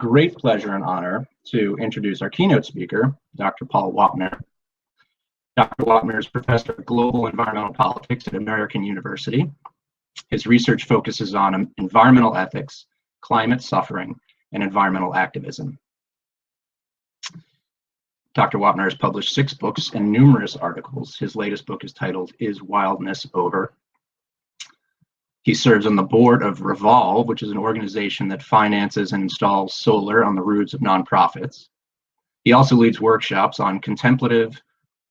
great pleasure and honor to introduce our keynote speaker, Dr. Paul Wapner. Dr. Wapner is professor of global environmental politics at American University. His research focuses on environmental ethics, climate suffering, and environmental activism. Dr. Wapner has published 6 books and numerous articles. His latest book is titled, Is Wildness Over? He serves on the board of Revolve, which is an organization that finances and installs solar on the roofs of nonprofits. He also leads workshops on contemplative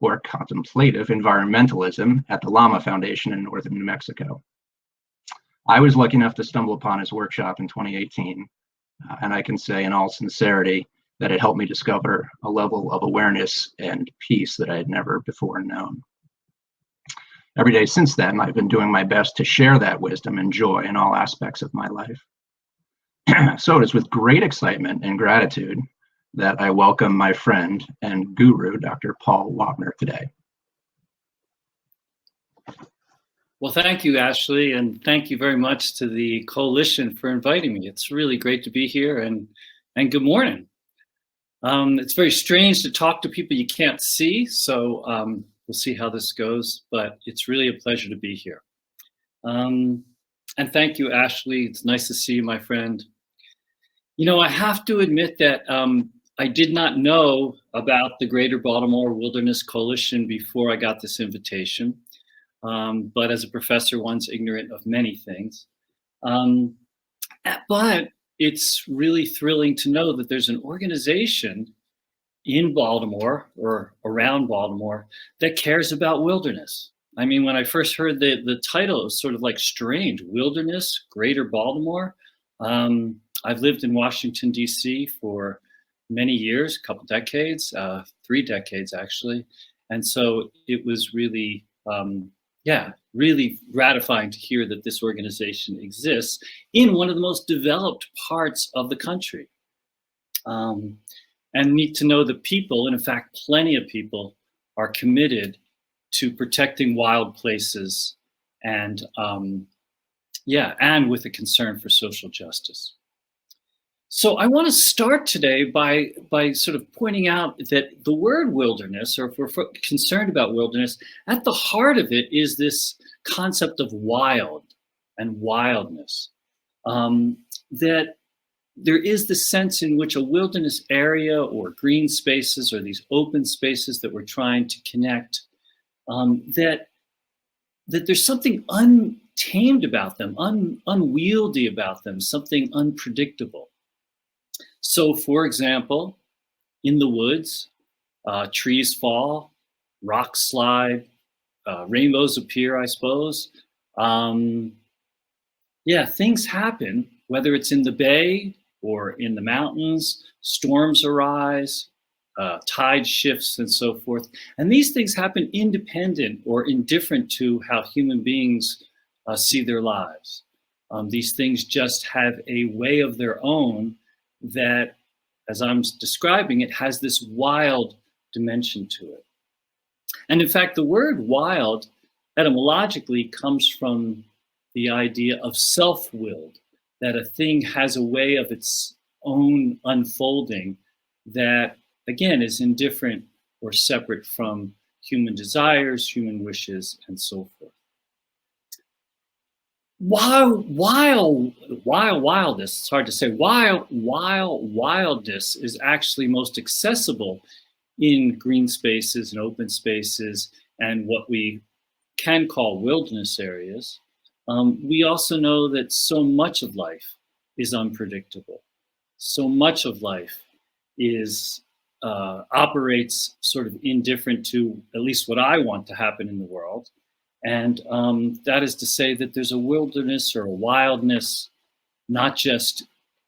or contemplative environmentalism at the Llama Foundation in northern New Mexico. I was lucky enough to stumble upon his workshop in 2018, and I can say in all sincerity that it helped me discover a level of awareness and peace that I had never before known. Every day since then, I've been doing my best to share that wisdom and joy in all aspects of my life. So it is with great excitement and gratitude that I welcome my friend and guru, Dr. Paul Wapner, today. Well, thank you, Ashley, and thank you very much to the Coalition for inviting me. It's really great to be here, and good morning. It's very strange to talk to people you can't see, so we'll see how this goes, but it's really a pleasure to be here. And thank you, Ashley. It's nice to see you, my friend. You know, I have to admit that I did not know about the Greater Baltimore Wilderness Coalition before I got this invitation. But as a professor, one's ignorant of many things. But it's really thrilling to know that there's an organization in Baltimore or around Baltimore that cares about wilderness. I mean, when I first heard the title, it was sort of like strange, Wilderness, Greater Baltimore. I've lived in Washington, D.C. for many years, a couple decades, 3 decades actually. And so it was really, really gratifying to hear that this organization exists in one of the most developed parts of the country. And neat to know that people, and in fact, plenty of people, are committed to protecting wild places and with a concern for social justice. So I want to start today by sort of pointing out that the word wilderness, or if we're concerned about wilderness, at the heart of it is this concept of wild and wildness. That there is the sense in which a wilderness area or green spaces or these open spaces that we're trying to connect, that there's something untamed about them, unwieldy about them, something unpredictable. So, for example, in the woods, trees fall, rocks slide, rainbows appear, I suppose. Things happen, whether it's in the bay or in the mountains, storms arise, tide shifts and so forth. And these things happen independent or indifferent to how human beings see their lives. These things just have a way of their own that, as I'm describing it, has this wild dimension to it. And in fact, the word wild etymologically comes from the idea of self-willed, that a thing has a way of its own unfolding that, again, is indifferent or separate from human desires, human wishes, and so forth. While wildness, it's hard to say, while wildness is actually most accessible in green spaces and open spaces and what we can call wilderness areas, we also know that so much of life is unpredictable. So much of life is operates sort of indifferent to at least what I want to happen in the world. And that is to say that there's a wilderness or a wildness, not just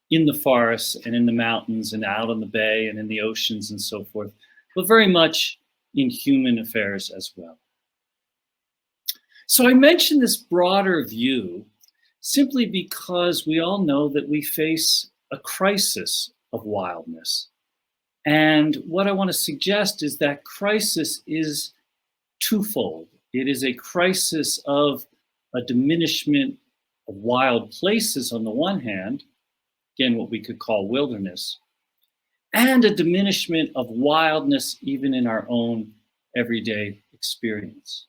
in the forests and in the mountains and out on the bay and in the oceans and so forth, but very much in human affairs as well. So I mentioned this broader view simply because we all know that we face a crisis of wildness. And what I want to suggest is that crisis is twofold. It is a crisis of a diminishment of wild places on the one hand, again, what we could call wilderness, and a diminishment of wildness even in our own everyday experience.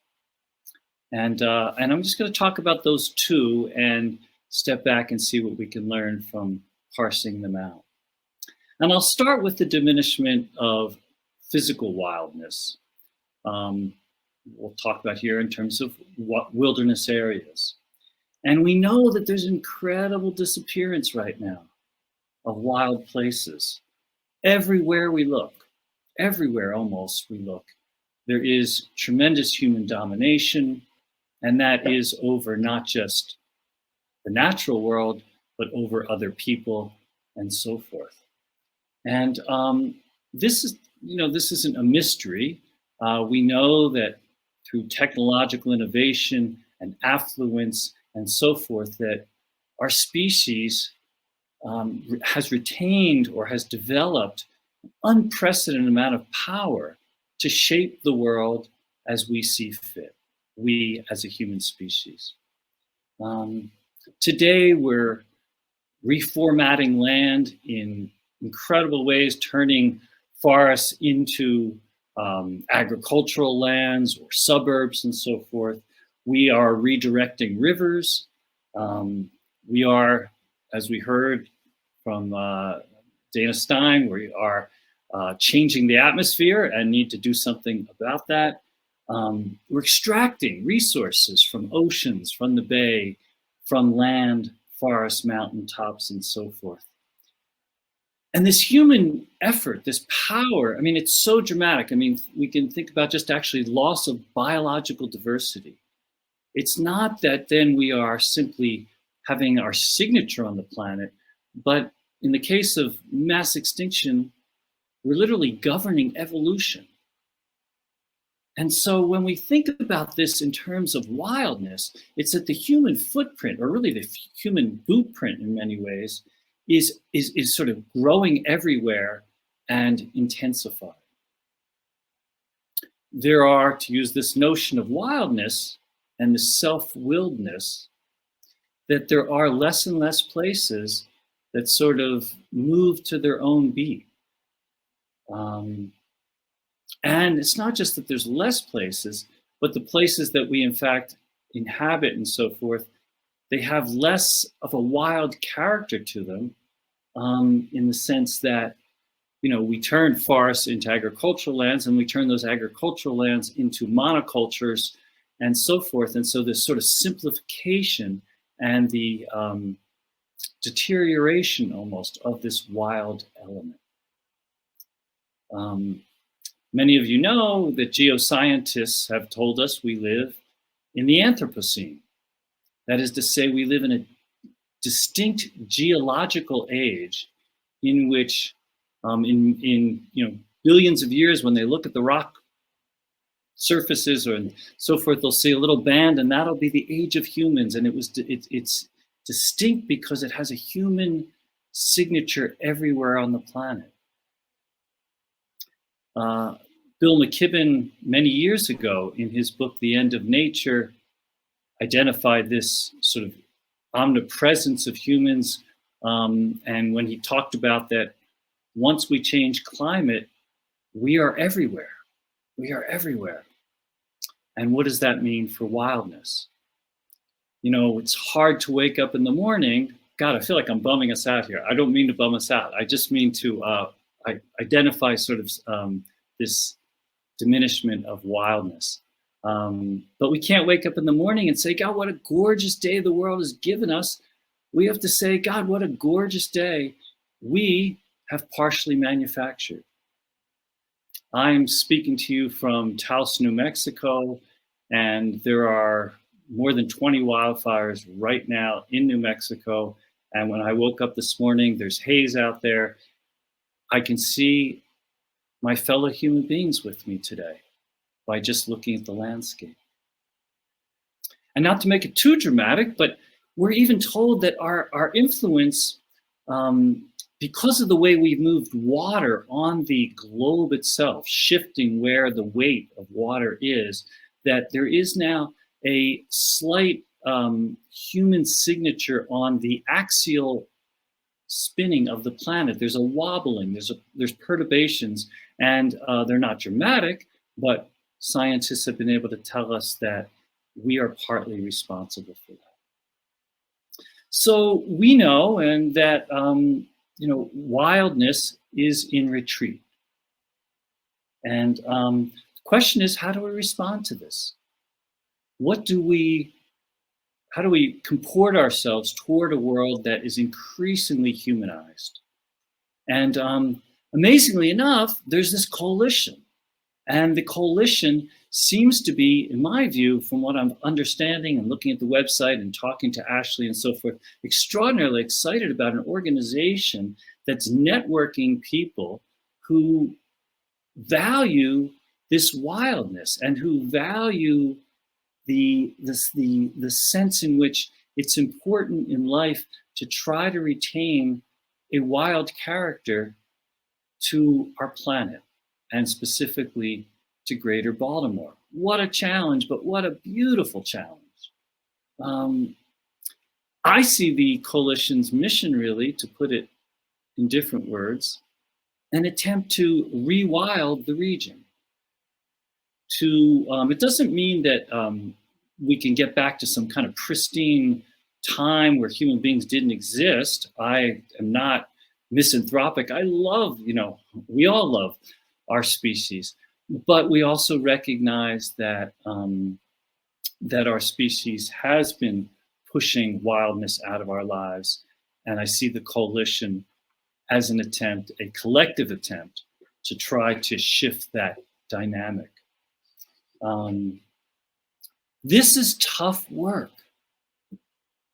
And I'm just going to talk about those two and step back and see what we can learn from parsing them out. And I'll start with the diminishment of physical wildness. We'll talk about here in terms of what wilderness areas. And we know that there's incredible disappearance right now of wild places. Everywhere we look, everywhere almost we look, there is tremendous human domination, and that is over not just the natural world, but over other people and so forth. And this isn't a mystery. We know that through technological innovation and affluence and so forth, that our species has retained or has developed an unprecedented amount of power to shape the world as we see fit, we as a human species. Today, we're reformatting land in incredible ways, turning forests into agricultural lands or suburbs and so forth. We are redirecting rivers. We are, as we heard from Dana Stein, we are changing the atmosphere and need to do something about that. We're extracting resources from oceans, from the bay, from land, forests, mountaintops, and so forth. And this human effort, this power, I mean, it's so dramatic. I mean, we can think about just actually loss of biological diversity. It's not that then we are simply having our signature on the planet, but in the case of mass extinction, we're literally governing evolution. And so when we think about this in terms of wildness, it's that the human footprint, or really the human bootprint in many ways, is sort of growing everywhere and intensifying. There are, to use this notion of wildness and the self-willedness, that there are less and less places that sort of move to their own beat. And it's not just that there's less places, but the places that we in fact inhabit and so forth, they have less of a wild character to them, in the sense that, you know, we turn forests into agricultural lands, and we turn those agricultural lands into monocultures and so forth. And so this sort of simplification and the deterioration almost of this wild element. Many of you know that geoscientists have told us we live in the Anthropocene. That is to say, we live in a distinct geological age in which, in billions of years, when they look at the rock surfaces or so forth, they'll see a little band, and that'll be the age of humans. And it's distinct because it has a human signature everywhere on the planet. Bill McKibben, many years ago, in his book, The End of Nature, identified this sort of omnipresence of humans. And when he talked about that, once we change climate, we are everywhere. We are everywhere. And what does that mean for wildness? You know, it's hard to wake up in the morning. God, I feel like I'm bumming us out here. I don't mean to bum us out. I just mean to identify sort of this diminishment of wildness. But we can't wake up in the morning and say, God, what a gorgeous day the world has given us. We have to say, God, what a gorgeous day we have partially manufactured. I'm speaking to you from Taos, New Mexico, and there are more than 20 wildfires right now in New Mexico. And when I woke up this morning, there's haze out there. I can see my fellow human beings with me today by just looking at the landscape. And not to make it too dramatic, but we're even told that our influence, because of the way we've moved water on the globe itself, shifting where the weight of water is, that there is now a slight human signature on the axial spinning of the planet. There's a wobbling, there's perturbations, and they're not dramatic, but scientists have been able to tell us that we are partly responsible for that. So we know, and that wildness is in retreat. And the question is, how do we respond to this? How do we comport ourselves toward a world that is increasingly humanized? And amazingly enough, there's this coalition. And the coalition seems to be, in my view, from what I'm understanding and looking at the website and talking to Ashley and so forth, extraordinarily excited about an organization that's networking people who value this wildness and who value the sense in which it's important in life to try to retain a wild character to our planet, and specifically to Greater Baltimore. What a challenge, but what a beautiful challenge. I see the coalition's mission, really, to put it in different words, an attempt to rewild the region. It doesn't mean that we can get back to some kind of pristine time where human beings didn't exist. I am not misanthropic. I love, we all love our species, but we also recognize that that our species has been pushing wildness out of our lives. And I see the coalition as an attempt, a collective attempt, to try to shift that dynamic. This is tough work.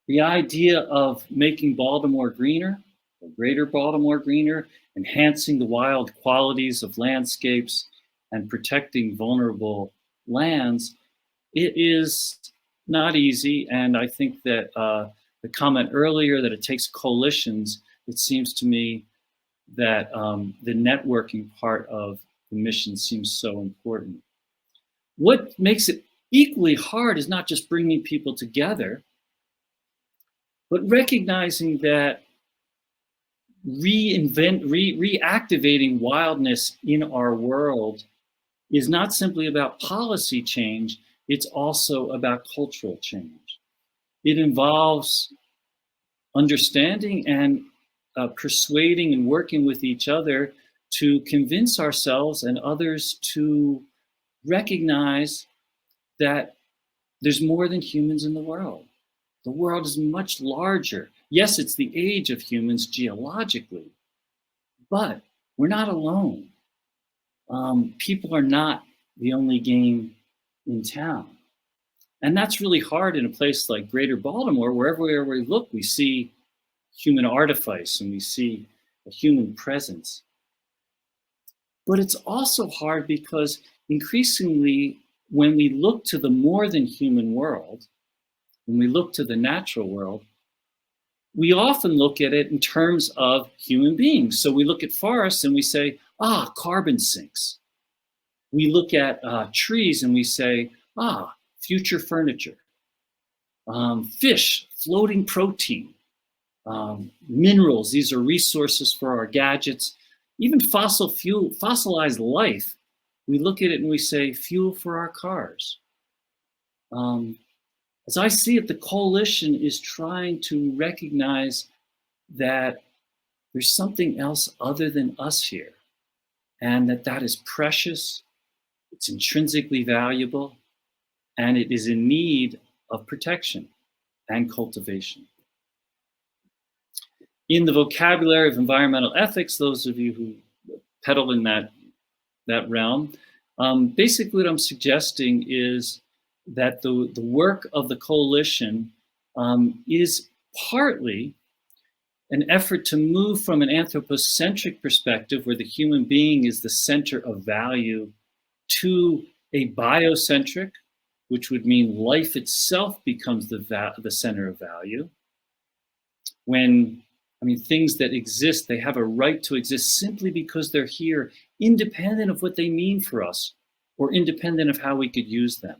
The idea of making Baltimore greener, or Greater Baltimore greener, enhancing the wild qualities of landscapes and protecting vulnerable lands, it is not easy. And I think that the comment earlier that it takes coalitions, it seems to me that the networking part of the mission seems so important. What makes it equally hard is not just bringing people together, but recognizing that reactivating wildness in our world is not simply about policy change, it's also about cultural change. It involves understanding and persuading and working with each other to convince ourselves and others to recognize that there's more than humans in the world. The world is much larger. Yes, it's the age of humans geologically, but we're not alone. People are not the only game in town. And that's really hard in a place like Greater Baltimore, where everywhere we look, we see human artifice and we see a human presence. But it's also hard because increasingly, when we look to the more than human world, when we look to the natural world, we often look at it in terms of human beings. So we look at forests and we say, carbon sinks. We look at trees and we say, future furniture. Fish, floating protein. Minerals, these are resources for our gadgets. Even fossilized life, we look at it and we say, fuel for our cars. As I see it, the coalition is trying to recognize that there's something else other than us here, and that is precious, it's intrinsically valuable, and it is in need of protection and cultivation. In the vocabulary of environmental ethics, those of you who peddle in that realm, basically what I'm suggesting is that the work of the coalition is partly an effort to move from an anthropocentric perspective, where the human being is the center of value, to a biocentric, which would mean life itself becomes the center of value. Things that exist, they have a right to exist simply because they're here, independent of what they mean for us, or independent of how we could use them.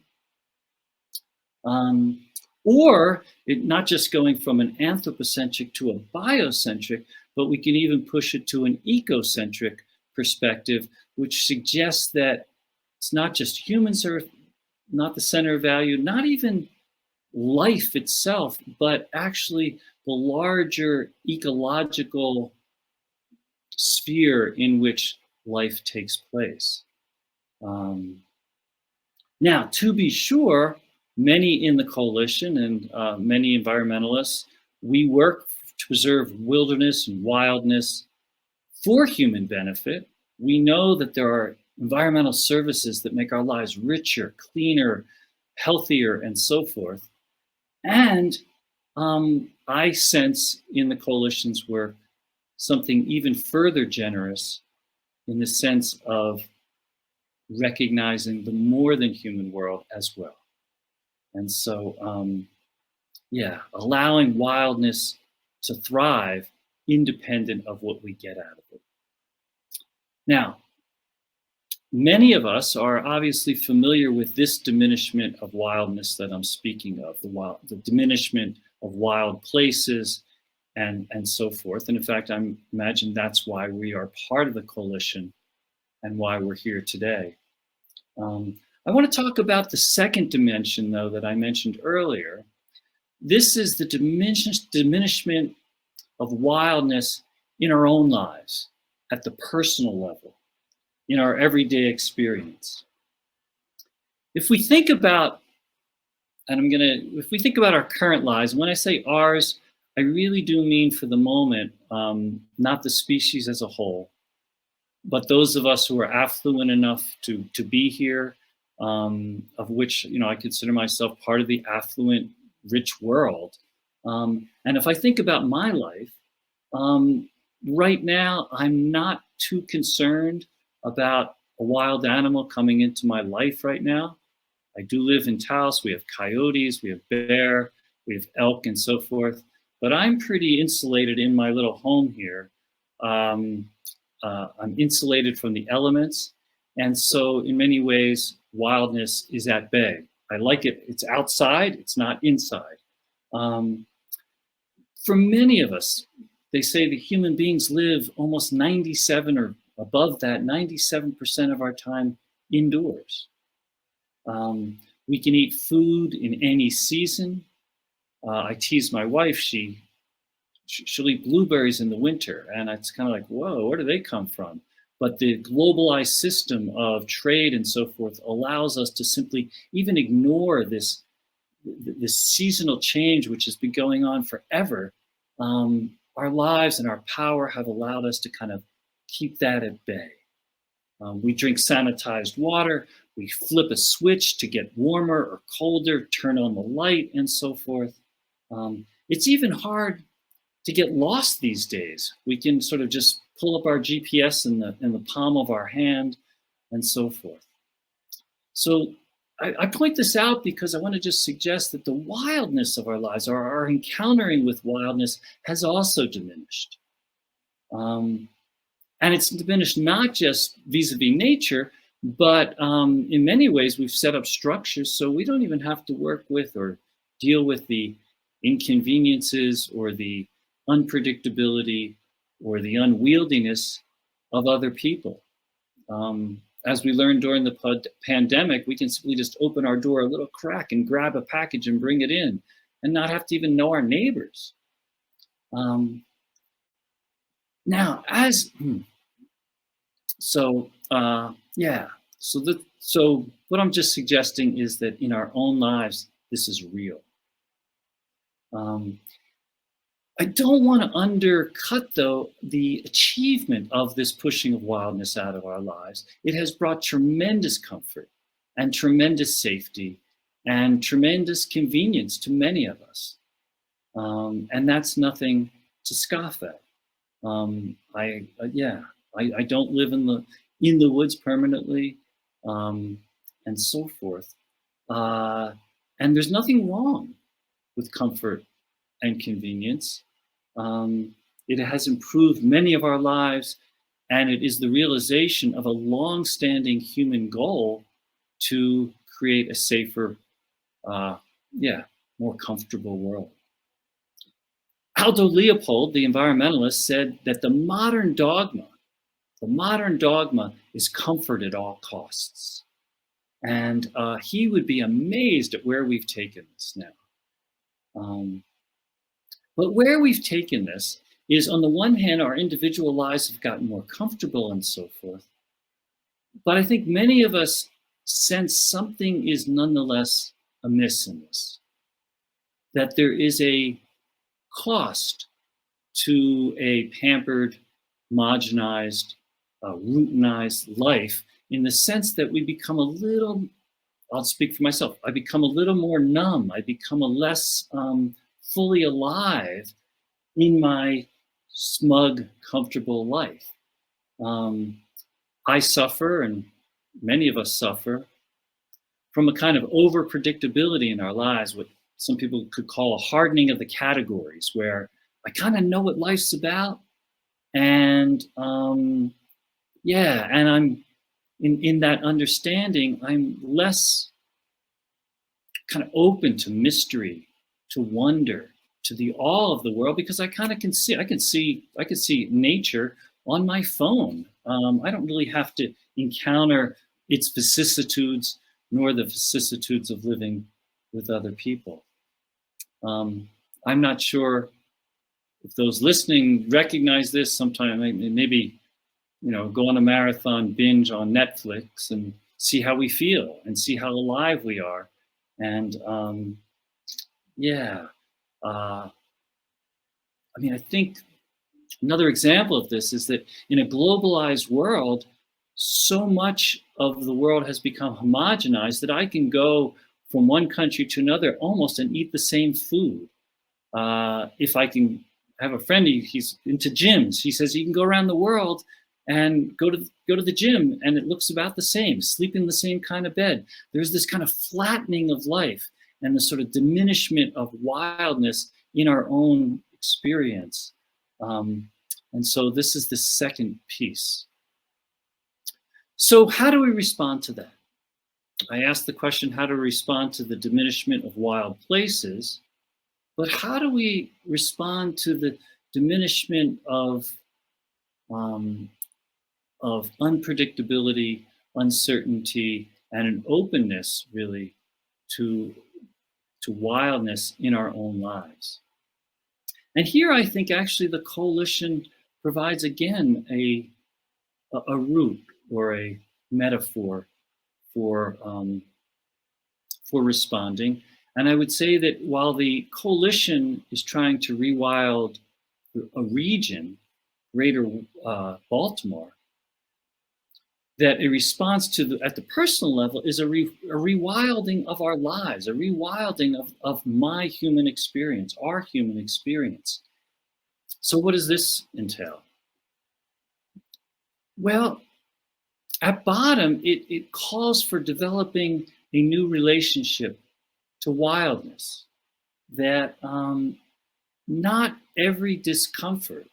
Or it not just going from an anthropocentric to a biocentric, but we can even push it to an ecocentric perspective, which suggests that it's not just humans are not the center of value, not even life itself, but actually the larger ecological sphere in which life takes place. Now, to be sure, many in the coalition and many environmentalists, we work to preserve wilderness and wildness for human benefit. We know that there are environmental services that make our lives richer, cleaner, healthier, and so forth. And I sense in the coalition's work something even further generous in the sense of recognizing the more than human world as well. And so, yeah, allowing wildness to thrive independent of what we get out of it. Now, many of us are obviously familiar with this diminishment of wildness that I'm speaking of, the diminishment of wild places and so forth. And in fact, I imagine that's why we are part of the coalition and why we're here today. I want to talk about the second dimension, though, that I mentioned earlier. This is the diminishment of wildness in our own lives, at the personal level, in our everyday experience. If we think about, if we think about our current lives, when I say ours, I really do mean for the moment, not the species as a whole, but those of us who are affluent enough to be here, of which, I consider myself part of the affluent, rich world. And if I think about my life, right now, I'm not too concerned about a wild animal coming into my life right now. I do live in Taos. We have coyotes, we have bear, we have elk, and so forth. But I'm pretty insulated in my little home here. I'm insulated from the elements. And so in many ways, wildness is at bay. I like it. It's outside, it's not inside. For many of us, they say that human beings live almost 97 or above that, 97% of our time indoors. We can eat food in any season. I tease my wife, she'll eat blueberries in the winter, and it's kind of like, whoa, where do they come from? But the globalized system of trade and so forth allows us to simply even ignore this seasonal change, which has been going on forever. Our lives and our power have allowed us to kind of keep that at bay. We drink sanitized water, we flip a switch to get warmer or colder, turn on the light, and so forth. It's even hard to get lost these days. We can sort of just pull up our GPS in the palm of our hand and so forth. So I point this out because I want to just suggest that the wildness of our lives, or our encountering with wildness, has also diminished. And it's diminished not just vis-a-vis nature, but in many ways we've set up structures so we don't even have to work with or deal with the inconveniences or the unpredictability or the unwieldiness of other people. As we learned during the pandemic, we can simply just open our door a little crack and grab a package and bring it in and not have to even know our neighbors. Now, so what I'm just suggesting is that in our own lives, this is real. I don't want to undercut, though, the achievement of this pushing of wildness out of our lives. It has brought tremendous comfort and tremendous safety and tremendous convenience to many of us. And that's nothing to scoff at. I don't live in the woods permanently, and so forth. And there's nothing wrong with comfort and convenience. It has improved many of our lives, and it is the realization of a long-standing human goal to create a safer, more comfortable world. Aldo Leopold, the environmentalist, said that the modern dogma is comfort at all costs. And he would be amazed at where we've taken this now. But where we've taken this is, on the one hand, our individual lives have gotten more comfortable and so forth. But I think many of us sense something is nonetheless amiss in this, that there is a cost to a pampered, homogenized, routinized life, in the sense that we become a little, I'll speak for myself, I become a little more numb. I become a less fully alive in my smug, comfortable life. I suffer, and many of us suffer, from a kind of over predictability in our lives, what some people could call a hardening of the categories, where I kind of know what life's about, and yeah, and I'm in that understanding, I'm less kind of open to mystery, to wonder, to the awe of the world, because I kind of can see nature on my phone. I don't really have to encounter its vicissitudes, nor the vicissitudes of living with other people. I'm not sure if those listening recognize this. Sometime maybe, go on a marathon binge on Netflix and see how we feel and see how alive we are. And I think another example of this is that in a globalized world, so much of the world has become homogenized that I can go from one country to another almost and eat the same food. If I can have a friend, he's into gyms. He says you can go around the world and go to the gym and it looks about the same, sleep in the same kind of bed. There's this kind of flattening of life and the sort of diminishment of wildness in our own experience. And so this is the second piece. So how do we respond to that? I asked the question, how to respond to the diminishment of wild places, but how do we respond to the diminishment of unpredictability, uncertainty, and an openness, really, to wildness in our own lives? And here I think actually the coalition provides, again, a root or a metaphor for responding. And I would say that while the coalition is trying to rewild a region, Greater Baltimore, that a response to at the personal level is a rewilding of our lives, a rewilding of my human experience, our human experience. So what does this entail? Well, at bottom, it calls for developing a new relationship to wildness, that not every discomfort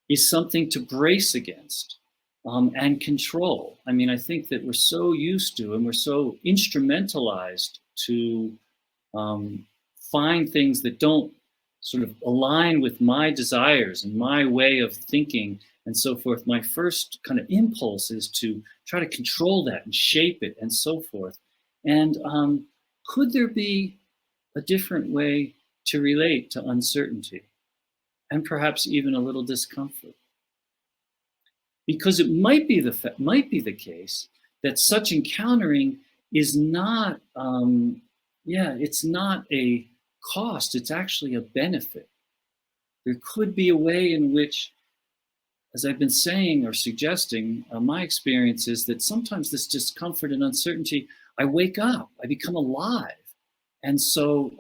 is something to brace against and control. I mean, I think that we're so used to and we're so instrumentalized to find things that don't sort of align with my desires and my way of thinking and so forth. My first kind of impulse is to try to control that and shape it and so forth. And could there be a different way to relate to uncertainty and perhaps even a little discomfort? Because it might be the case that such encountering is not, it's not a cost, it's actually a benefit. There could be a way in which, as I've been saying or suggesting, my experience is that sometimes this discomfort and uncertainty, I wake up, I become alive. And so,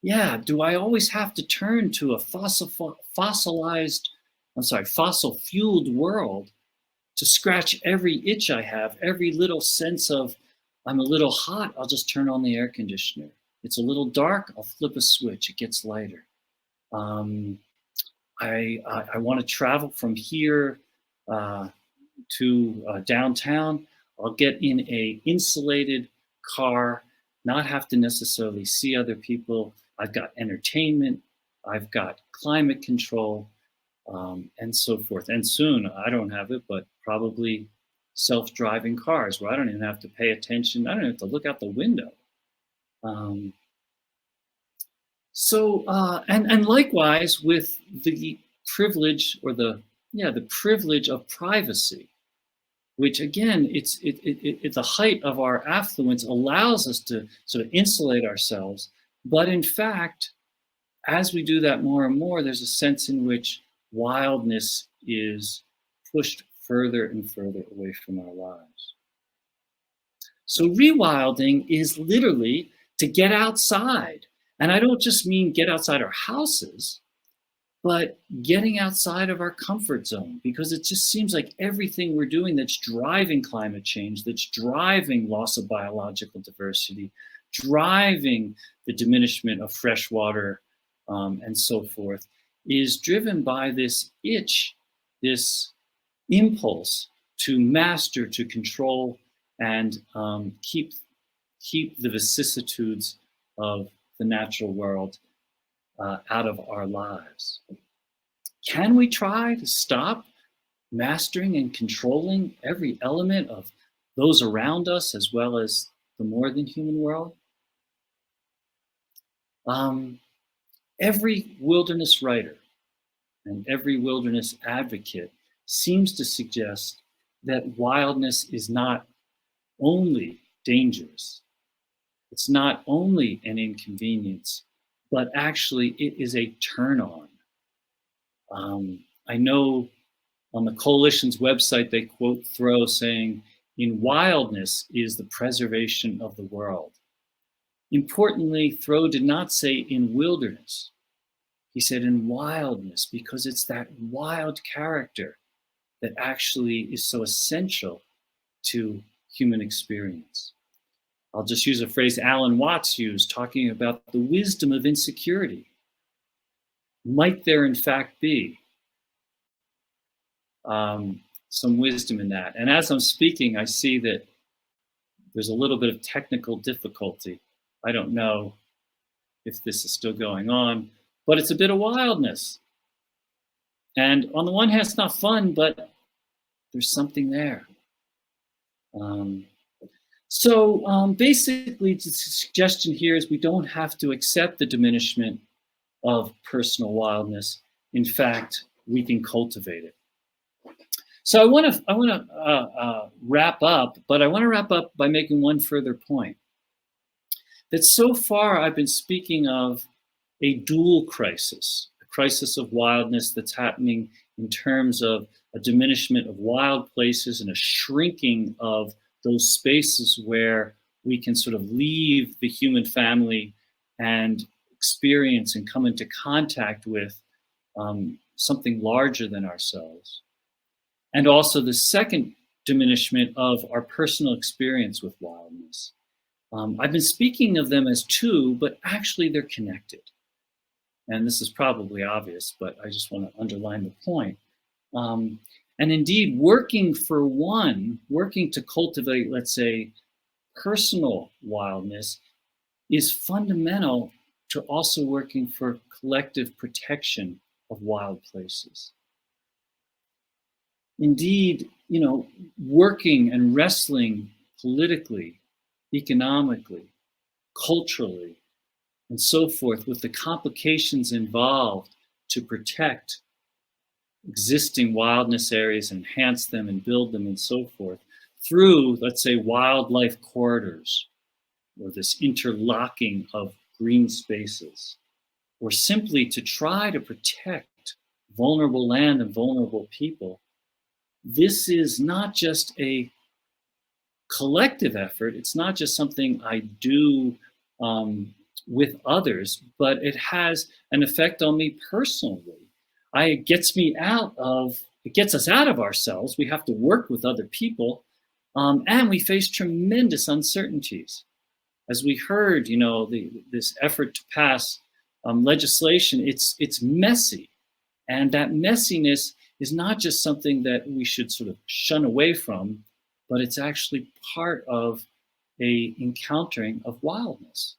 do I always have to turn to a fossil-fueled world to scratch every itch I have, every little sense of, I'm a little hot, I'll just turn on the air conditioner. It's a little dark, I'll flip a switch, it gets lighter. I want to travel from here to downtown. I'll get in a insulated car, not have to necessarily see other people. I've got entertainment. I've got climate control, and so forth. And soon, I don't have it, but probably self-driving cars where I don't even have to pay attention. I don't even have to look out the window. Um, and likewise with the privilege or the privilege of privacy, which again, it's the height of our affluence allows us to sort of insulate ourselves. But in fact, as we do that more and more, there's a sense in which wildness is pushed further and further away from our lives. So rewilding is literally to get outside. And I don't just mean get outside our houses, but getting outside of our comfort zone, because it just seems like everything we're doing that's driving climate change, that's driving loss of biological diversity, driving the diminishment of fresh water, and so forth, is driven by this itch, this impulse to master, to control, and keep the vicissitudes of the natural world out of our lives. Can we try to stop mastering and controlling every element of those around us as well as the more than human world? Every wilderness writer and every wilderness advocate seems to suggest that wildness is not only dangerous, it's not only an inconvenience, but actually it is a turn on. I know on the coalition's website, they quote Thoreau saying, "In wildness is the preservation of the world." Importantly, Thoreau did not say in wilderness. He said in wildness, because it's that wild character that actually is so essential to human experience. I'll just use a phrase Alan Watts used, talking about the wisdom of insecurity. Might there in fact be some wisdom in that? And as I'm speaking, I see that there's a little bit of technical difficulty. I don't know if this is still going on, but it's a bit of wildness. And on the one hand, it's not fun, but there's something there. Basically, the suggestion here is we don't have to accept the diminishment of personal wildness. In fact, we can cultivate it. So I want to wrap up, but I want to wrap up by making one further point. That so far I've been speaking of a dual crisis, a crisis of wildness that's happening in terms of a diminishment of wild places and a shrinking of those spaces where we can sort of leave the human family and experience and come into contact with something larger than ourselves. And also the second diminishment of our personal experience with wildness. I've been speaking of them as two, but actually they're connected. And this is probably obvious, but I just want to underline the point. And indeed, working for one, working to cultivate, let's say, personal wildness is fundamental to also working for collective protection of wild places. Indeed, working and wrestling politically, economically, culturally, and so forth with the complications involved to protect existing wildness areas, enhance them and build them and so forth through, let's say, wildlife corridors or this interlocking of green spaces, or simply to try to protect vulnerable land and vulnerable people. This is not just a collective effort. It's not just something I do with others, but it has an effect on me personally. It gets us out of ourselves. We have to work with other people, and we face tremendous uncertainties. As we heard, this effort to pass legislation, it's messy, and that messiness is not just something that we should sort of shun away from, but it's actually part of a encountering of wildness.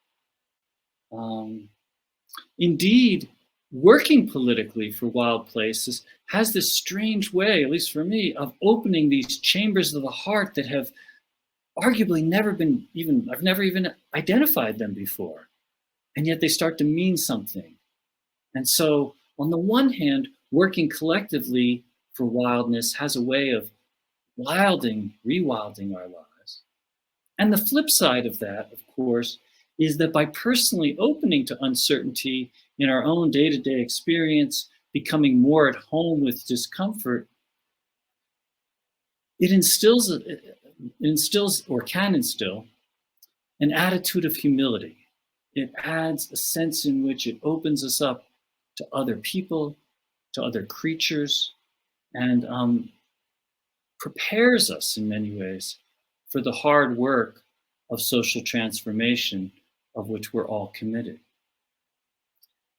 Indeed, working politically for wild places has this strange way, at least for me, of opening these chambers of the heart that have arguably never been even, I've never even identified them before. And yet they start to mean something. And so, on the one hand, working collectively for wildness has a way of rewilding our lives. And the flip side of that, of course, is that by personally opening to uncertainty in our own day-to-day experience, becoming more at home with discomfort, it instills or can instill an attitude of humility. It adds a sense in which it opens us up to other people, to other creatures, and prepares us in many ways for the hard work of social transformation of which we're all committed.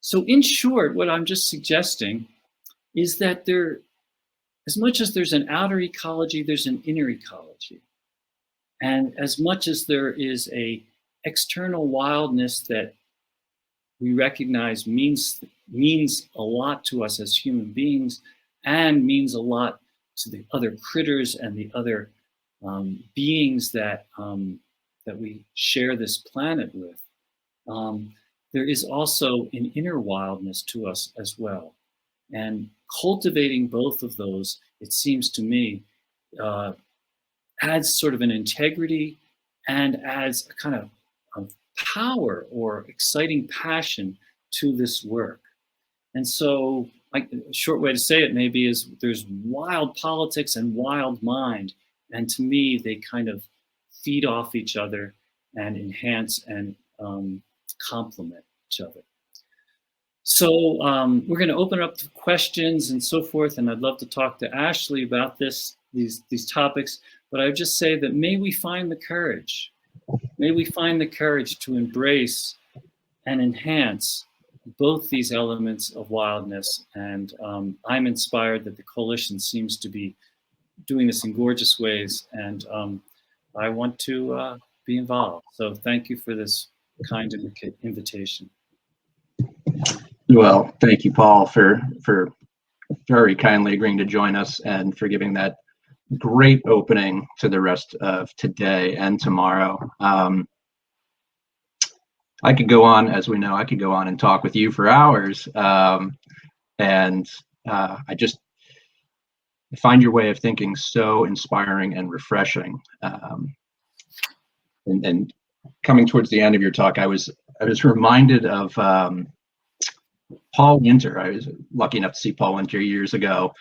So in short, what I'm just suggesting is that as much as there's an outer ecology, there's an inner ecology. And as much as there is a external wildness that we recognize means a lot to us as human beings and means a lot to the other critters and the other beings that we share this planet with, there is also an inner wildness to us as well. And cultivating both of those, it seems to me, adds sort of an integrity and adds a kind of power or exciting passion to this work. And so a short way to say it maybe is there's wild politics and wild mind. And to me, they kind of feed off each other and enhance and complement each other. So we're going to open up to questions and so forth. And I'd love to talk to Ashley about these topics. But I would just say that may we find the courage. May we find the courage to embrace and enhance both these elements of wildness. And I'm inspired that the coalition seems to be doing this in gorgeous ways. And I want to be involved. So thank you for this kind invitation. Well, thank you, Paul, for very kindly agreeing to join us and for giving that great opening to the rest of today and tomorrow. I could go on, as we know, I could go on and talk with you for hours. I find your way of thinking so inspiring and refreshing. And coming towards the end of your talk, I was reminded of Paul Winter. I was lucky enough to see Paul Winter years ago.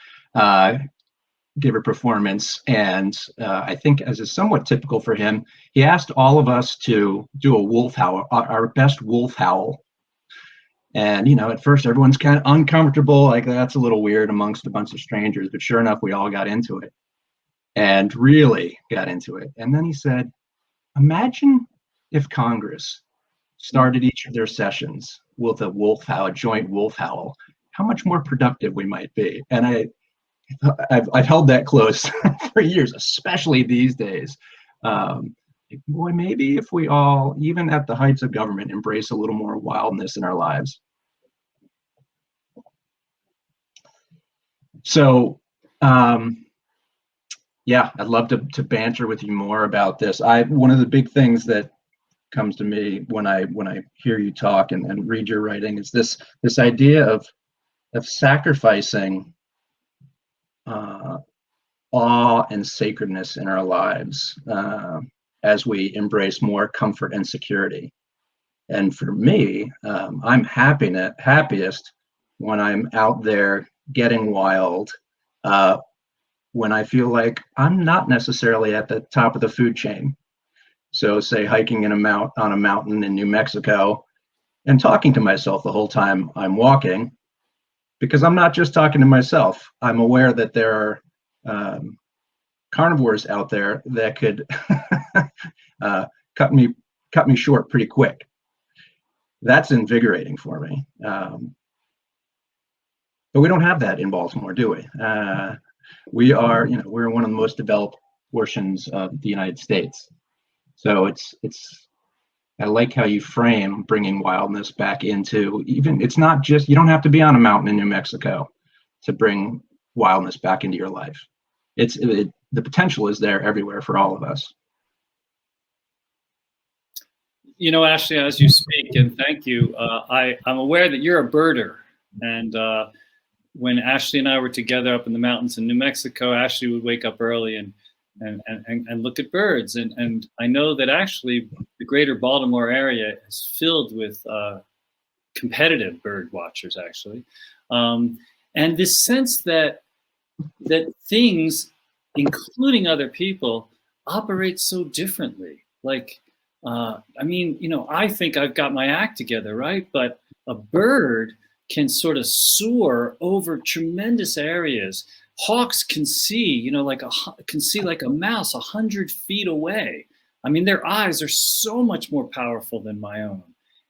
Give a performance, and I think, as is somewhat typical for him, he asked all of us to do a wolf howl, our best wolf howl. And at first everyone's kind of uncomfortable, like that's a little weird amongst a bunch of strangers, but sure enough, we all got into it and really got into it. And then he said, imagine if Congress started each of their sessions with a wolf howl, a joint wolf howl, how much more productive we might be. And I've held that close for years, especially these days. Boy, maybe if we all, even at the heights of government, embrace a little more wildness in our lives. So, yeah, I'd love to banter with you more about this. One of the big things that comes to me when I hear you talk and read your writing is this idea of sacrificing awe and sacredness in our lives as we embrace more comfort and security. And for me, I'm happiest when I'm out there getting wild, when I feel like I'm not necessarily at the top of the food chain. So say hiking on a mountain in New Mexico and talking to myself the whole time I'm walking, because I'm not just talking to myself. I'm aware that there are carnivores out there that could cut me short pretty quick. That's invigorating for me. But we don't have that in Baltimore, do we? We are, we're one of the most developed portions of the United States. So it's I like how you frame bringing wildness back into, even, it's not just, you don't have to be on a mountain in New Mexico to bring wildness back into your life. The potential is there everywhere for all of us. You know, Ashley, as you speak, and thank you, I'm aware that you're a birder. And when Ashley and I were together up in the mountains in New Mexico, Ashley would wake up early and look at birds. And I know that actually the greater Baltimore area is filled with competitive bird watchers, actually. And this sense that things, including other people, operate so differently. Like, I mean, you know, I think I've got my act together, right? But a bird can sort of soar over tremendous areas. Hawks can see, you know, like a mouse 100 feet away. I mean, their eyes are so much more powerful than my own.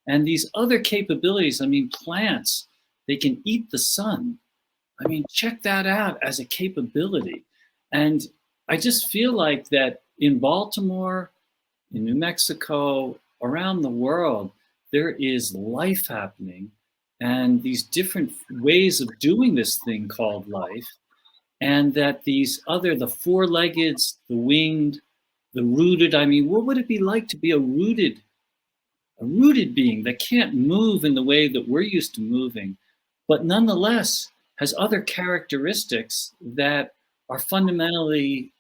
And these other capabilities, I mean, plants, they can eat the sun. I mean, check that out as a capability. And I just feel like that in Baltimore, in New Mexico, around the world, there is life happening, and these different ways of doing this thing called life, and that these other, the four-legged, the winged, the rooted, I mean, what would it be like to be a rooted being that can't move in the way that we're used to moving, but nonetheless has other characteristics that are fundamentally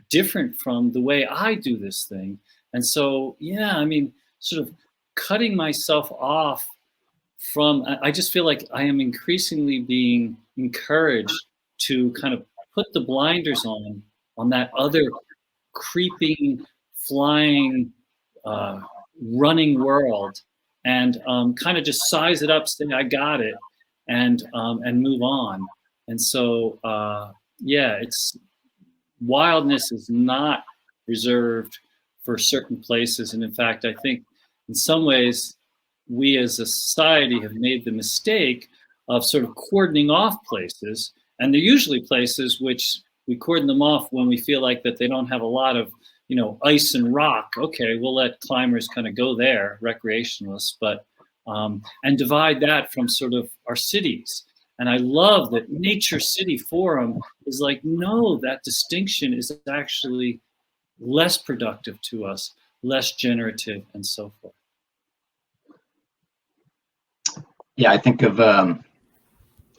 different from the way I do this thing. And so, yeah, I mean, sort of cutting myself off from, I just feel like I am increasingly being encouraged to kind of put the blinders on that other creeping, flying, running world, and kind of just size it up, say, I got it, and move on. And so, yeah, it's, wildness is not reserved for certain places. And in fact, I think in some ways, we as a society have made the mistake of sort of cordoning off places. And they're usually places which we cordon them off when we feel like that they don't have a lot of, you know, ice and rock. Okay, we'll let climbers kind of go there, recreationalists, but, and divide that from sort of our cities. And I love that Nature City Forum is like, no, that distinction is actually less productive to us, less generative, and so forth. Yeah, I think of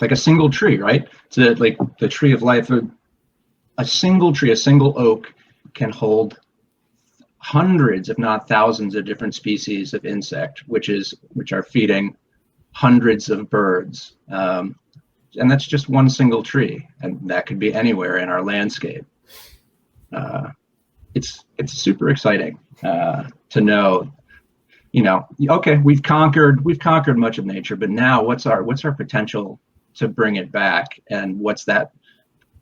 like a single tree, right? So like the tree of life, a single tree, a single oak can hold hundreds, if not thousands, of different species of insect, which are feeding hundreds of birds. And that's just one single tree, and that could be anywhere in our landscape. It's super exciting to know, you know, okay, we've conquered much of nature, but now what's our potential to bring it back, and what's that,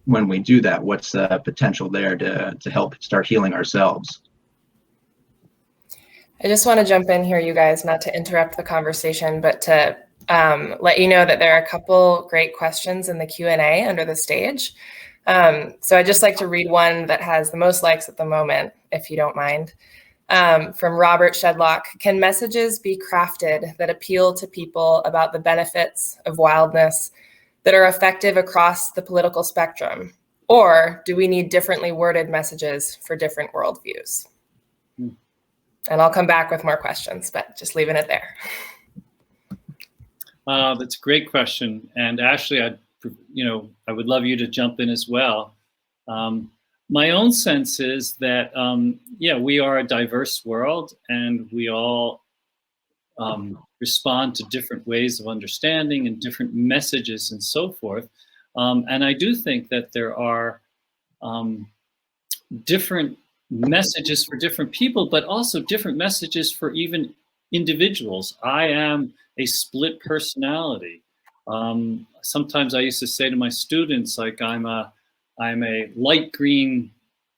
when we do that, what's the potential there to help start healing ourselves? I just want to jump in here, you guys, not to interrupt the conversation, but to let you know that there are a couple great questions in the Q&A under the stage. So I'd just like to read one that has the most likes at the moment, if you don't mind. From Robert Shedlock: can messages be crafted that appeal to people about the benefits of wildness that are effective across the political spectrum? Or do we need differently worded messages for different worldviews? And I'll come back with more questions, but just leaving it there. That's a great question. And Ashley, I would love you to jump in as well. My own sense is that, yeah, we are a diverse world, and we all respond to different ways of understanding and different messages and so forth. And I do think that there are different messages for different people, but also different messages for even individuals. I am a split personality. Sometimes I used to say to my students, like, I'm a light green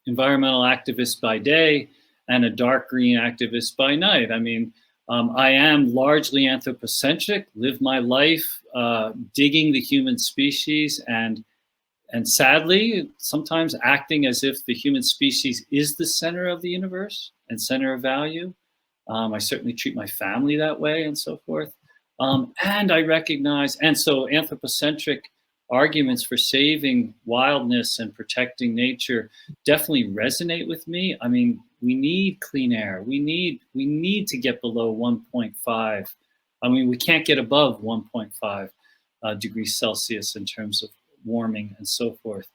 environmental activist by day and a dark green activist by night. I mean, I am largely anthropocentric, live my life digging the human species, and sadly, sometimes acting as if the human species is the center of the universe and center of value. I certainly treat my family that way and so forth. And I recognize, and so anthropocentric arguments for saving wildness and protecting nature definitely resonate with me. I mean, we need clean air. We need to get below 1.5. I mean, we can't get above 1.5 degrees Celsius in terms of warming and so forth.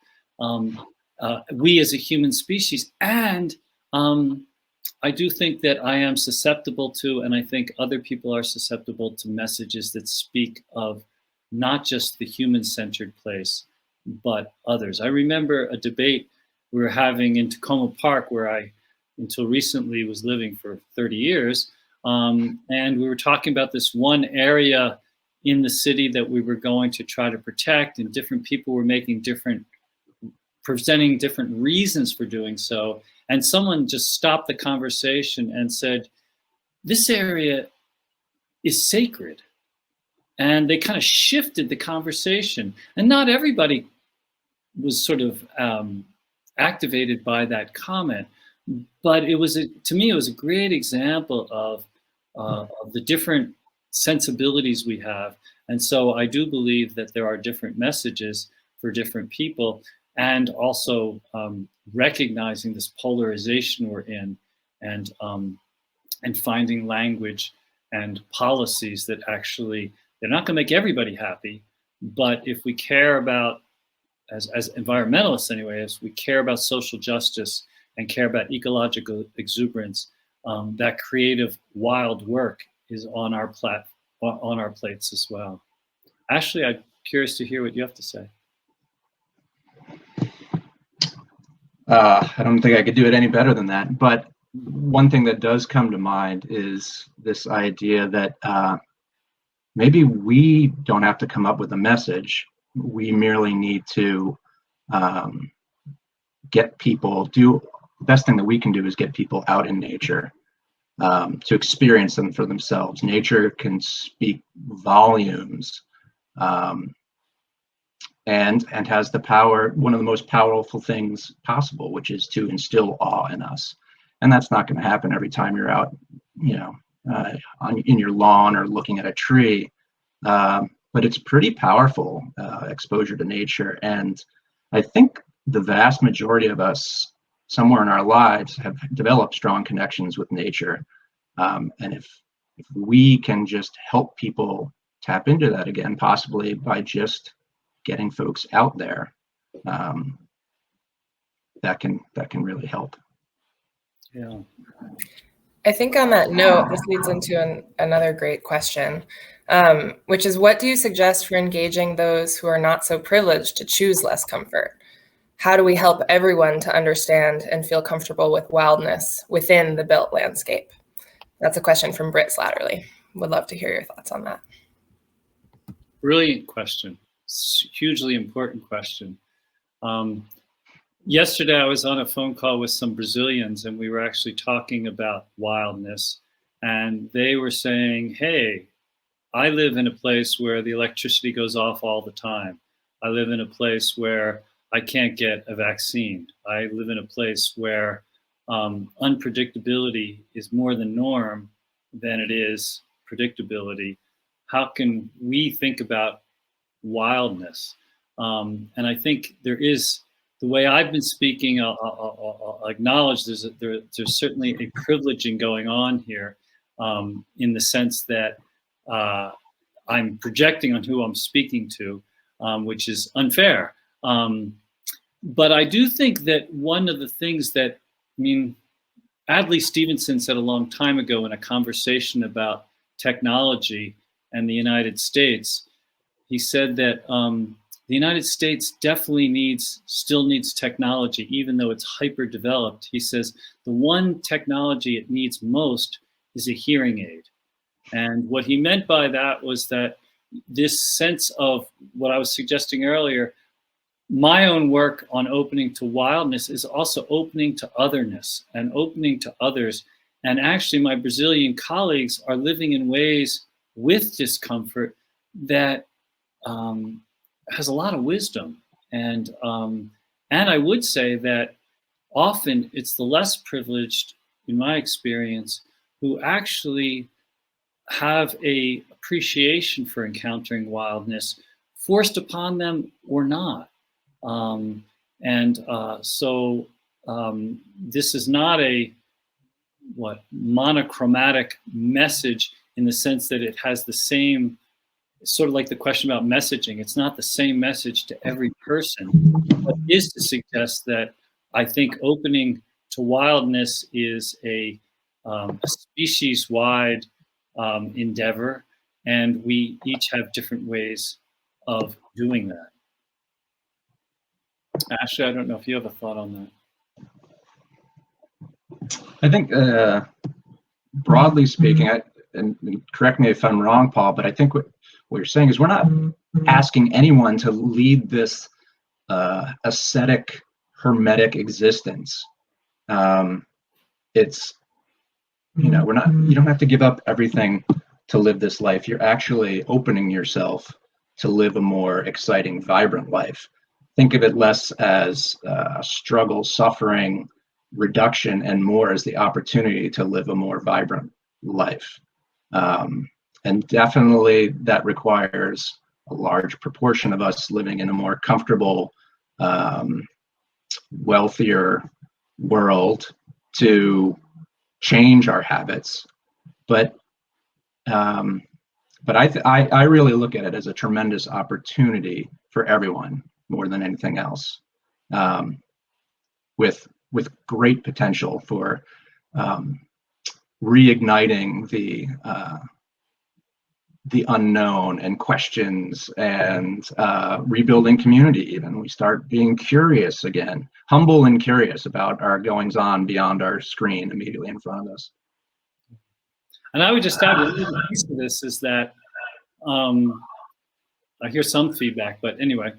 We as a human species, and I do think that I am susceptible to, and I think other people are susceptible to, messages that speak of not just the human-centered place, but others. I remember a debate we were having in Tacoma Park, where I, until recently, was living for 30 years. And we were talking about this one area in the city that we were going to try to protect, and different people were presenting different reasons for doing so. And someone just stopped the conversation and said, this area is sacred. And they kind of shifted the conversation. And not everybody was sort of activated by that comment. But it was, to me, it was a great example of the different sensibilities we have. And so I do believe that there are different messages for different people, and also recognizing this polarization we're in, and finding language and policies that actually, they're not going to make everybody happy, but if we care about, as environmentalists anyway, as we care about social justice and care about ecological exuberance, that creative wild work is on our plates as well. Ashley, I'm curious to hear what you have to say. I don't think I could do it any better than that. But one thing that does come to mind is this idea that maybe we don't have to come up with a message. We merely need to get people, the best thing that we can do is get people out in nature to experience them for themselves. Nature can speak volumes. And has the power, one of the most powerful things possible, which is to instill awe in us. And that's not going to happen every time you're out, in your lawn or looking at a tree. But it's pretty powerful exposure to nature. And I think the vast majority of us, somewhere in our lives, have developed strong connections with nature. And if we can just help people tap into that again, possibly by just getting folks out there, that can really help. Yeah. I think on that note, this leads into another great question, which is, what do you suggest for engaging those who are not so privileged to choose less comfort? How do we help everyone to understand and feel comfortable with wildness within the built landscape? That's a question from Britt Slatterly. Would love to hear your thoughts on that. Brilliant question. Hugely important question. Yesterday, I was on a phone call with some Brazilians, and we were actually talking about wildness. And they were saying, hey, I live in a place where the electricity goes off all the time. I live in a place where I can't get a vaccine. I live in a place where unpredictability is more the norm than it is predictability. How can we think about wildness? And I think there is, the way I've been speaking, I'll acknowledge there's certainly a privileging going on here, in the sense that I'm projecting on who I'm speaking to, which is unfair. But I do think that one of the things that, Adlai Stevenson said a long time ago in a conversation about technology and the United States, he said that the United States definitely still needs technology, even though it's hyper developed. He says the one technology it needs most is a hearing aid. And what he meant by that was that this sense of what I was suggesting earlier, my own work on opening to wildness is also opening to otherness and opening to others. And actually, my Brazilian colleagues are living in ways with discomfort that has a lot of wisdom. And I would say that often it's the less privileged, in my experience, who actually have a appreciation for encountering wildness, forced upon them or not. So this is not a monochromatic message in the sense that it has the same, sort of like the question about messaging. It's not the same message to every person, but is to suggest that I think opening to wildness is a species-wide endeavor, and we each have different ways of doing that. Ashley, I don't know if you have a thought on that. I think, broadly speaking, and correct me if I'm wrong, Paul, but I think what you're saying is we're not asking anyone to lead this ascetic, hermetic existence. It's, you don't have to give up everything to live this life. You're actually opening yourself to live a more exciting, vibrant life. Think of it less as struggle, suffering, reduction, and more as the opportunity to live a more vibrant life. And definitely that requires a large proportion of us living in a more comfortable, wealthier world to change our habits. But I really look at it as a tremendous opportunity for everyone, more than anything else, with great potential for reigniting the unknown and questions, and rebuilding community. Even we start being curious again, humble and curious about our goings on beyond our screen immediately in front of us. And I would just add a piece of this is that I hear some feedback, but anyway,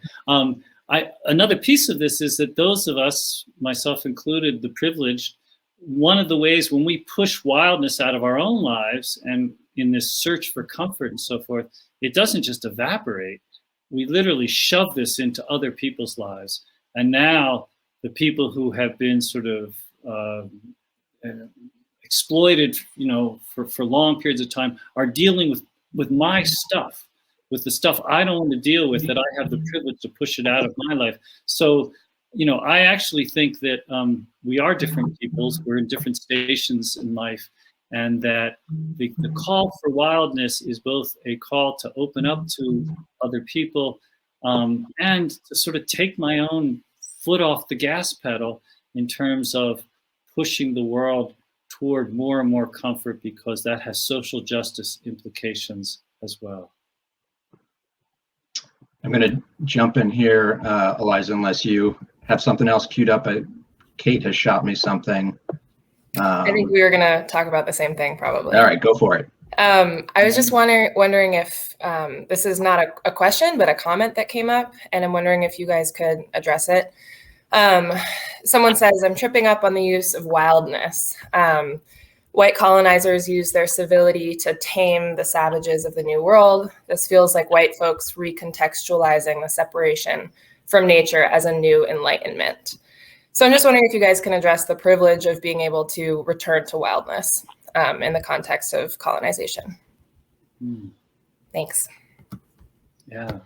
another piece of this is that those of us, myself included, the privileged, one of the ways when we push wildness out of our own lives and in this search for comfort and so forth, it doesn't just evaporate. We literally shove this into other people's lives. And now the people who have been sort of exploited, for long periods of time are dealing with my stuff, with the stuff I don't want to deal with, that I have the privilege to push it out of my life. So, I actually think that we are different peoples. We're in different stations in life, and that the call for wildness is both a call to open up to other people and to sort of take my own foot off the gas pedal in terms of pushing the world toward more and more comfort, because that has social justice implications as well. I'm going to jump in here, Eliza, unless you have something else queued up. Kate has shot me something. I think we were going to talk about the same thing, probably. All right, go for it. I was just wondering if this is not a question, but a comment that came up, and I'm wondering if you guys could address it. Someone says, I'm tripping up on the use of wildness. White colonizers use their civility to tame the savages of the New World. This feels like white folks recontextualizing the separation from nature as a new enlightenment. So I'm just wondering if you guys can address the privilege of being able to return to wildness in the context of colonization. Thanks. Yeah.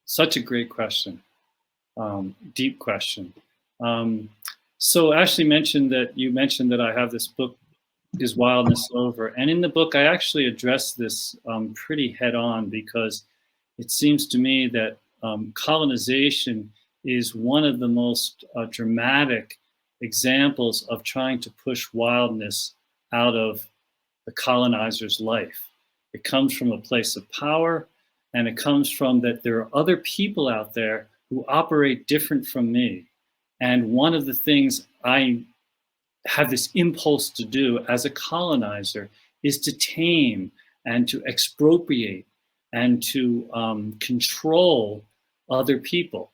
Such a great question. Deep question. So Ashley mentioned that I have this book, Is Wildness Over? And in the book, I actually address this pretty head on, because it seems to me that colonization is one of the most dramatic examples of trying to push wildness out of the colonizer's life. It comes from a place of power, and it comes from that there are other people out there who operate different from me. And one of the things I have this impulse to do as a colonizer is to tame and to expropriate and to control other people.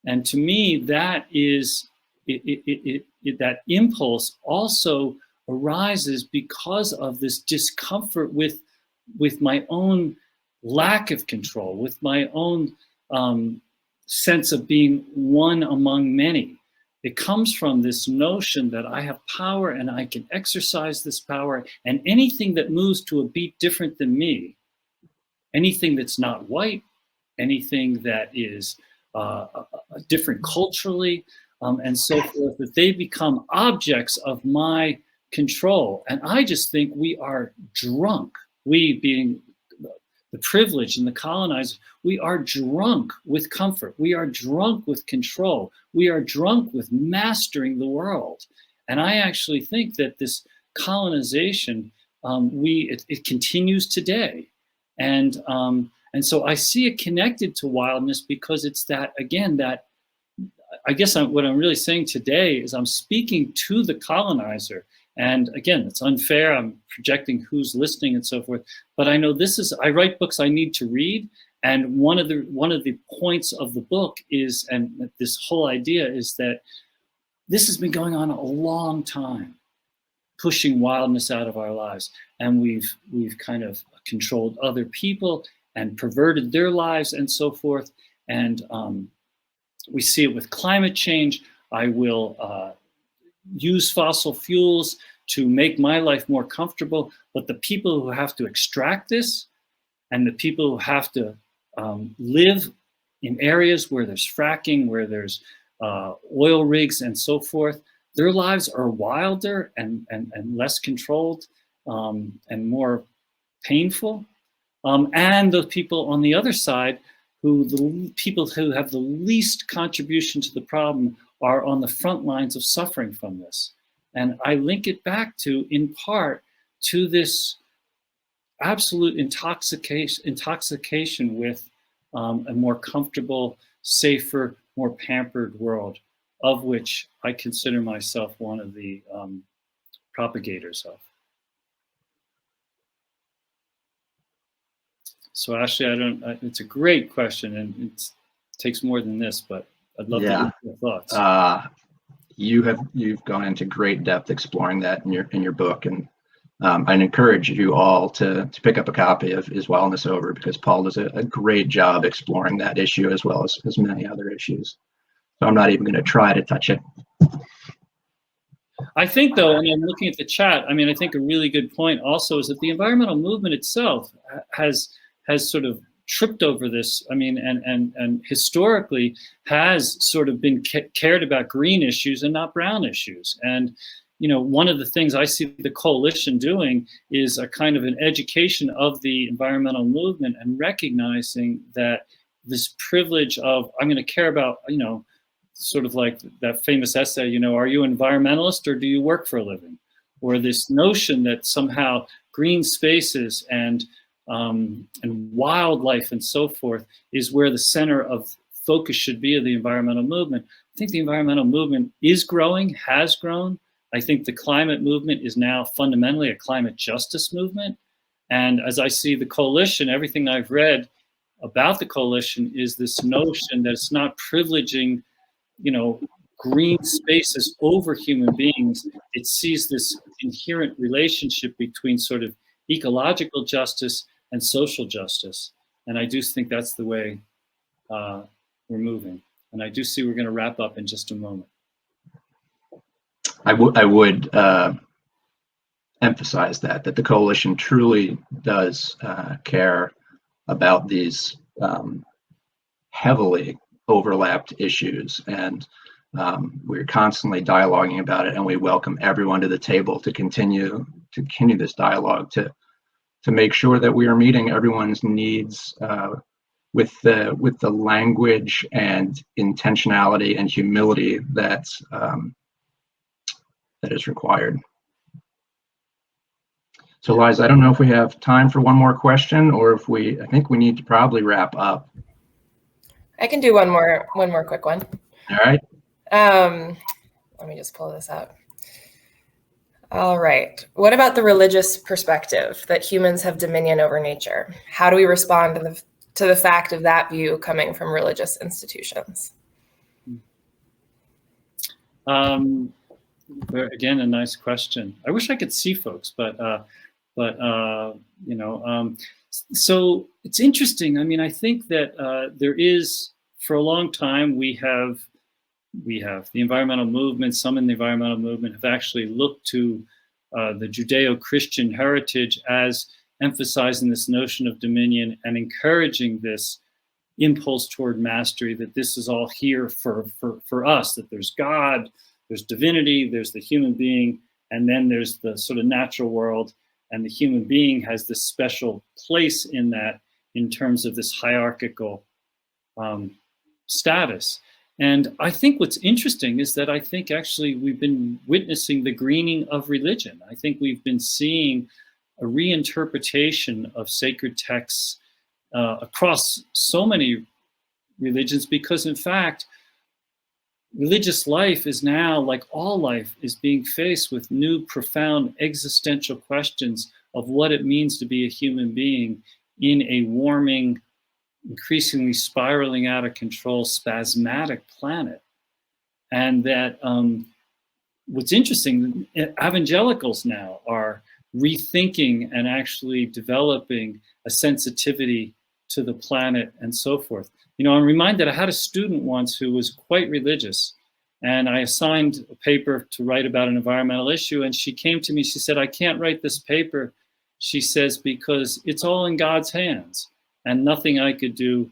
And to me, that is, that impulse also arises because of this discomfort with my own lack of control, with my own sense of being one among many. It comes from this notion that I have power and I can exercise this power, and anything that moves to a beat different than me, anything that's not white, anything that is different culturally, and so forth, that they become objects of my control. And I just think we are drunk, we being the privileged and the colonized, we are drunk with comfort. We are drunk with control. We are drunk with mastering the world. And I actually think that this colonization, it continues today. And so I see it connected to wildness because it's that, again, that I guess what I'm really saying today is I'm speaking to the colonizer. And again, it's unfair. I'm projecting who's listening and so forth. But I know I write books I need to read. And one of the points of the book is, and this whole idea is that this has been going on a long time, pushing wildness out of our lives. And we've kind of controlled other people and perverted their lives and so forth. And we see it with climate change. I will use fossil fuels to make my life more comfortable, but the people who have to extract this and the people who have to live in areas where there's fracking, where there's oil rigs and so forth, their lives are wilder and less controlled and more painful. And those people on the other side, the people who have the least contribution to the problem, are on the front lines of suffering from this. And I link it back to, in part, to this absolute intoxication with a more comfortable, safer, more pampered world, of which I consider myself one of the propagators of. So Ashley, it's a great question, and it takes more than this, but I'd love to hear your thoughts. You've gone into great depth exploring that in your book, and I'd encourage you all to pick up a copy of Is Wildness Over, because Paul does a great job exploring that issue as well as many other issues. So I'm not even going to try to touch it. I think, though, and I'm looking at the chat, I think a really good point also is that the environmental movement itself has sort of tripped over this, and historically has sort of been cared about green issues and not brown issues. And, one of the things I see the coalition doing is a kind of an education of the environmental movement and recognizing that this privilege of, I'm going to care about, sort of like that famous essay, are you an environmentalist or do you work for a living? Or this notion that somehow green spaces and wildlife and so forth is where the center of focus should be of the environmental movement. I think the environmental movement is growing, has grown. I think the climate movement is now fundamentally a climate justice movement. And as I see the coalition, everything I've read about the coalition is this notion that it's not privileging, green spaces over human beings. It sees this inherent relationship between sort of ecological justice and social justice. And I do think that's the way we're moving. And I do see we're going to wrap up in just a moment. I would emphasize that the coalition truly does care about these heavily overlapped issues, and we're constantly dialoguing about it, and we welcome everyone to the table to continue this dialogue to make sure that we are meeting everyone's needs with the language and intentionality and humility that is required. So Liza, I don't know if we have time for one more question, or I think we need to probably wrap up. I can do one more quick one. All right. Let me just pull this out. All right. What about the religious perspective that humans have dominion over nature? How do we respond to the fact of that view coming from religious institutions? Again, a nice question. I wish I could see folks, but so it's interesting. I think that there is, for a long time, we have, we have the environmental movement. Some in the environmental movement have actually looked to the Judeo-Christian heritage as emphasizing this notion of dominion and encouraging this impulse toward mastery, that this is all here for us, that there's God, there's divinity, there's the human being, and then there's the sort of natural world, and the human being has this special place in that in terms of this hierarchical status. And I think what's interesting is that I think actually we've been witnessing the greening of religion. I think we've been seeing a reinterpretation of sacred texts across so many religions, because in fact, religious life is now, like all life, is being faced with new, profound existential questions of what it means to be a human being in a warming, increasingly spiraling out of control, spasmodic planet. And that what's interesting, evangelicals now are rethinking and actually developing a sensitivity to the planet and so forth. You know, I'm reminded I had a student once who was quite religious, and I assigned a paper to write about an environmental issue, and she came to me, she said, I can't write this paper, she says, because it's all in God's hands and nothing I could do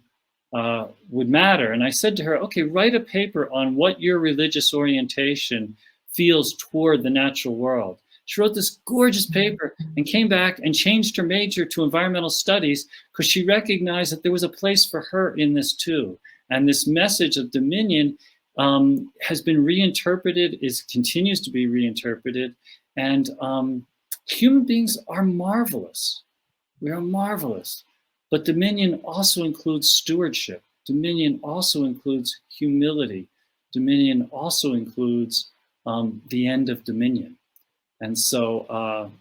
would matter. And I said to her, okay, write a paper on what your religious orientation feels toward the natural world. She wrote this gorgeous paper and came back and changed her major to environmental studies because she recognized that there was a place for her in this too. And this message of dominion has been reinterpreted, continues to be reinterpreted. And human beings are marvelous. We are marvelous. But dominion also includes stewardship. Dominion also includes humility. Dominion also includes the end of dominion. And so,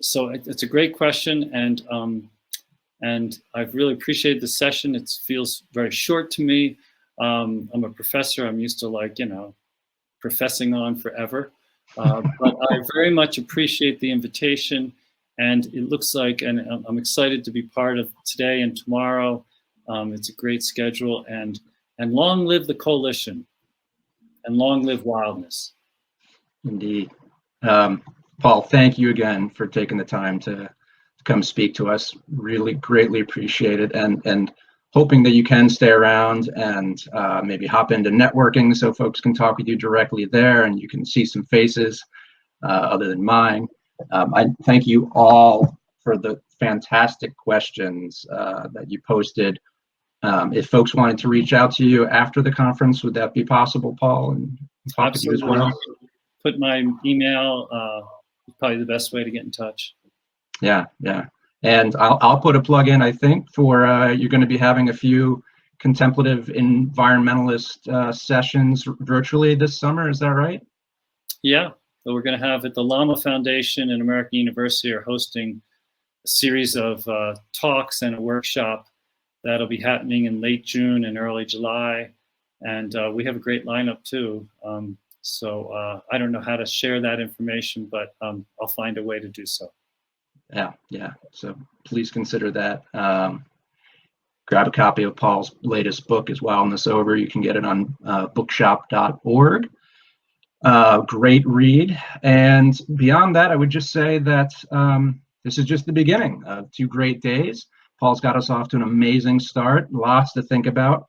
it's a great question, and I've really appreciated the session. It feels very short to me. I'm a professor. I'm used to, like, you know, professing on forever. But I very much appreciate the invitation, and it looks like, and I'm excited to be part of today and tomorrow. It's a great schedule, and long live the coalition, and long live wildness. Indeed. Paul, thank you again for taking the time to come speak to us. Really greatly appreciate it, and hoping that you can stay around and maybe hop into networking so folks can talk with you directly there and you can see some faces other than mine. I thank you all for the fantastic questions that you posted. If folks wanted to reach out to you after the conference, would that be possible, Paul? And talk with you as well? Put my email, probably the best way to get in touch. Yeah. And I'll put a plug in, I think, for you're going to be having a few contemplative environmentalist sessions virtually this summer. Is that right? Yeah. So we're going to have at the Lama Foundation and American University are hosting a series of talks and a workshop that'll be happening in late June and early July. And we have a great lineup too. So I don't know how to share that information, but I'll find a way to do so. Yeah. So please consider that. Grab a copy of Paul's latest book as well, Wildness Over. You can get it on bookshop.org. Great read. And beyond that, I would just say that this is just the beginning of 2 great days. Paul's got us off to an amazing start, lots to think about.